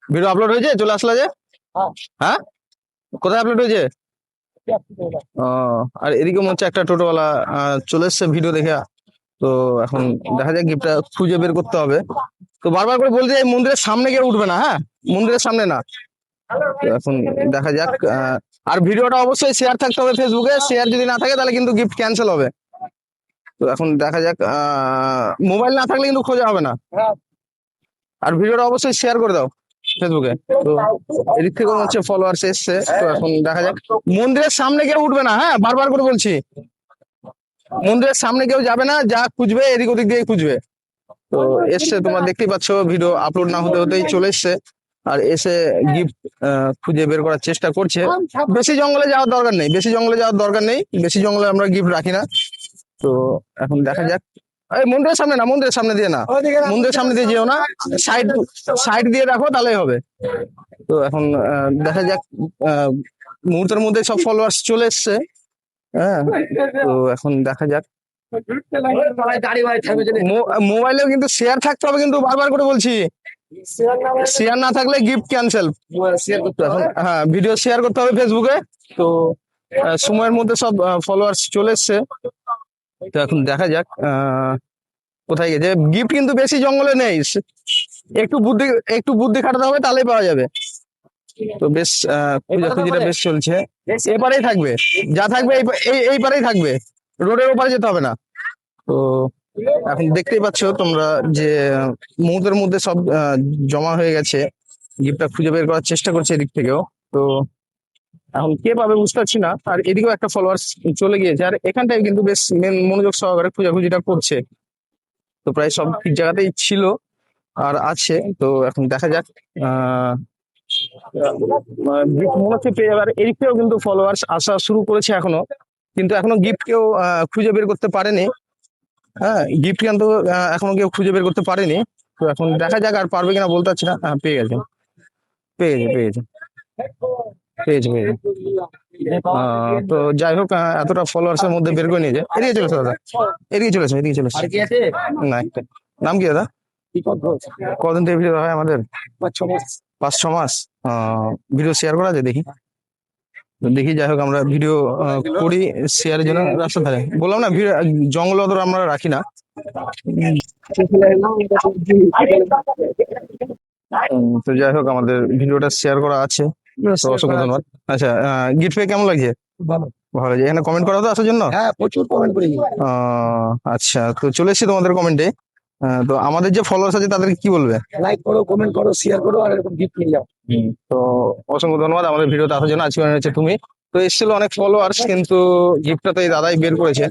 Video upload হয়েছে, চলে আসলো যে? হ্যাঁ, কোথায় আপলোড হয়েছে? ও, আর এদিকে মনে হচ্ছে একটা টোটোওয়ালা চলে এসছে ভিডিও দেখে। তো এখন দেখা যাক, গিফটটা খুঁজে বের করতে হবে। তো বারবার করে বলতে চাই, মন্দিরের সামনে কেউ উঠবে না, হ্যাঁ, মন্দিরের সামনে না। তো এখন দেখা যাক। আর ভিডিওটা অবশ্যই শেয়ার থাকতে হবে ফেসবুকে, শেয়ার যদি না থাকে তাহলে কিন্তু গিফট ক্যান্সেল হবে। তো এখন দেখা যাক, মোবাইল না থাকলে কিন্তু খোঁজা হবে না। আর ভিডিওটা অবশ্যই শেয়ার করে দাও ফেসবুকে। তো এদিক থেকে হচ্ছে ফলোয়ার্স এসছে। তো এখন দেখা যাক, মন্দিরের সামনে কেউ উঠবে না, হ্যাঁ, বারবার করে বলছি, মন্দিরের সামনে কেউ যাবে না, যা খুঁজবে এদিক ওদিক দিয়ে খুঁজবে। তো এসছে, তোমরা দেখতেই পাচ্ছ, ভিডিও আপলোড না হতে হতেই চলে এসছে। আর এসে গিফট খুঁজে বের করার চেষ্টা করছে। বেশি জঙ্গলে যাওয়ার দরকার নেই, বেশি জঙ্গলে যাওয়ার দরকার নেই, বেশি জঙ্গলে আমরা গিফট রাখি না। তো এখন দেখা যাক। এই মন্দিরের সামনে না, মন্দিরের সামনে দিয়ে না, মন্দিরের সামনে দিয়ে যেও না, সাইড সাইড দিয়ে রাখো তাহলেই হবে। তো এখন দেখা যাক। আহ, মুহূর্তের মধ্যে সব ফলোয়ার্স চলে এসছে। হ্যাঁ, তো এখন দেখা যাক। মোবাইলেও কিন্তু শেয়ার থাকতে হবে, কিন্তু বারবার করে বলছি, শেয়ার না থাকলে গিফট ক্যান্সেল। এখন হ্যাঁ, ভিডিও শেয়ার করতে হবে ফেসবুকে। তো সময়ের মধ্যে সব ফলোয়ার্স চলে এসছে। তো এখন দেখা যাক কোথায় গেছে। গিফট কিন্তু বেশি জঙ্গলে নেই, একটু বুদ্ধি, একটু বুদ্ধি খাটাতে হবে তাহলেই পাওয়া যাবে। তো বেশ খোঁজাখুঁজিটা বেশ চলছে। এপারেই থাকবে, যা থাকবে এই পারেই থাকবে, রোডের ওপারে যেতে হবে না। তো এখন দেখতেই পাচ্ছ তোমরা যে মুহূর্তের মধ্যে সব জমা হয়ে গেছে। গিফটটা খুঁজে বের করার চেষ্টা করছে এদিক থেকেও। তো এখন কে পাবে বুঝতে পারছি না। আর এদিকেও একটা ফলোয়ার্স চলে গিয়েছে, আর এখানটায় কিন্তু বেশ মনোযোগ সহকারে খোঁজাখুঁজিটা করছে। তো প্রায় সব ঠিক জায়গাতেই ছিল আর আছে। তো এখন দেখা যাক। আহ গিফট মনে হচ্ছে পেয়ে যাবে। আর এদিক থেকেও কিন্তু ফলোয়ার্স আসা শুরু করেছে এখনো, কিন্তু এখনো গিফট কেউ খুঁজে বের করতে পারেনি। হ্যাঁ, গিফট কিন্তু এখনো কেউ খুঁজে বের করতে পারেনি। তো এখন দেখা যাক আর পারবে কিনা বলতে পারছি না। হ্যাঁ, পেয়ে গেছে, পেয়ে গেছে, পেয়ে গেছে, পেয়েছে, পেয়েছে। তো যাই হোক, এতটা ফলোয়ার্স এর মধ্যে বের করে নিয়েছে। এদিকে চলেছে দাদা, এদিকে চলেছে, এদিকে চলেছে। না, একটা নাম কি দাদা? কদিন থেকে ভিডিও হয় আমাদের? 5-6 মাস। ভিডিও শেয়ার করা যায় দেখি, তো দেখি। যাই হোক, আমরা ভিডিও করি শেয়ারের জন্য। রাস্তা ধারে বললাম না, জঙ্গল অত আমরা রাখি না। তো যাই হোক, আমাদের ভিডিওটা শেয়ার করা আছে। তো অসংখ্য ধন্যবাদ। আচ্ছা, গিফট পেয়ে কেমন লাগছে? ভালো, ভালো লাগছে। এখানে কমেন্ট করা তো আসার জন্য? হ্যাঁ, প্রচুর কমেন্ট করি। আচ্ছা, তো চলে এসেছি তোমাদের কমেন্টে। তো আমাদের যে ফলোয়ার্স আছে তাদেরকে কি বলবে? লাইক করো, কমেন্ট করো, শেয়ার করো, আর এরকম গিফট নিয়ে যাও। তো অসংখ্য ধন্যবাদ আমাদের ভিডিওতে আসার জন্য। আজকে হচ্ছে তুমি, তো এসেছিল অনেক ফলোয়ার্স, কিন্তু গিফটটা তো এই দাদাই বের করেছে।